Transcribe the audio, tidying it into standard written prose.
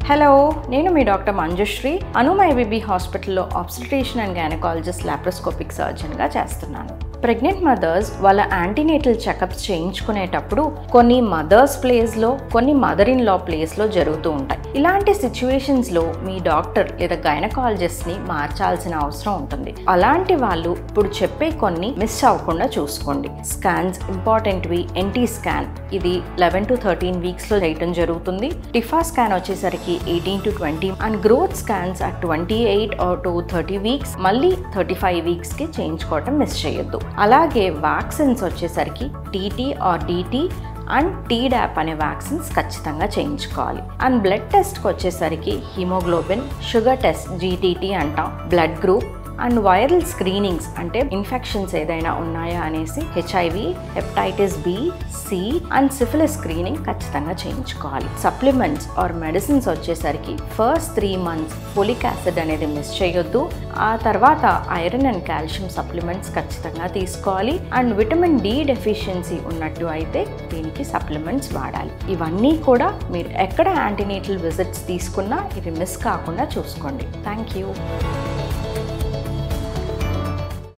Hello, నేను మీ doctor Manjushree. అనుమైబీబీ హాస్పిటల్లో obstetrician and gynaecologist laparoscopic సర్జన్గా చేస్తున్నాను. ప్రెగ్నెంట్ మదర్స్ వాళ్ళ యాంటీనేటల్ చెకప్స్ చేయించుకునేటప్పుడు కొన్ని మదర్స్ ప్లేస్లో, కొన్ని మదర్ ఇన్ లా ప్లేస్లో జరుగుతూ ఉంటాయి. ఇలాంటి సిచ్యువేషన్స్లో మీ డాక్టర్ లేదా గైనకాలజిస్ట్ని మార్చాల్సిన అవసరం ఉంటుంది. అలాంటి వాళ్ళు ఇప్పుడు చెప్పే కొన్ని మిస్ అవ్వకుండా చూసుకోండి. స్కాన్స్ ఇంపార్టెంట్వి. ఎన్టీ స్కాన్ ఇది 11 to 13 వీక్స్లో చేయటం జరుగుతుంది. టిఫా స్కాన్ వచ్చేసరికి 18 to 20 and growth scans at 28 or to 30 weeks మళ్ళీ 35 వీక్స్కి చేయించుకోవటం మిస్ చేయొద్దు. అలాగే వ్యాక్సిన్స్ వచ్చేసరికి TT or DT and Tdap అనే వ్యాక్సిన్స్ ఖచ్చితంగా చేయించుకోవాలి. అండ్ బ్లడ్ టెస్ట్కి వచ్చేసరికి హిమోగ్లోబిన్, షుగర్ టెస్ట్ జీటీటీ అంటాం, blood group and viral screenings అంటే ఇన్ఫెక్షన్స్ ఏదైనా ఉన్నాయా అనేసి HIV, hepatitis B, C and syphilis screening ఖచ్చితంగా చేయించుకోవాలి. సప్లిమెంట్స్ ఆర్ మెడిసిన్స్ వచ్చేసరికి ఫస్ట్ 3 months ఫోలిక్ యాసిడ్ అనేది మిస్ చేయొద్దు. ఆ తర్వాత ఐరన్ అండ్ కాల్షియం సప్లిమెంట్స్ ఖచ్చితంగా తీసుకోవాలి. అండ్ విటమిన్ డి డెఫిషియన్సీ ఉన్నట్టు అయితే దీనికి సప్లిమెంట్స్ వాడాలి. ఇవన్నీ కూడా మీరు ఎక్కడ యాంటీనేటల్ విజిట్స్ తీసుకున్నా ఇవి మిస్ కాకుండా చూసుకోండి. Thank you.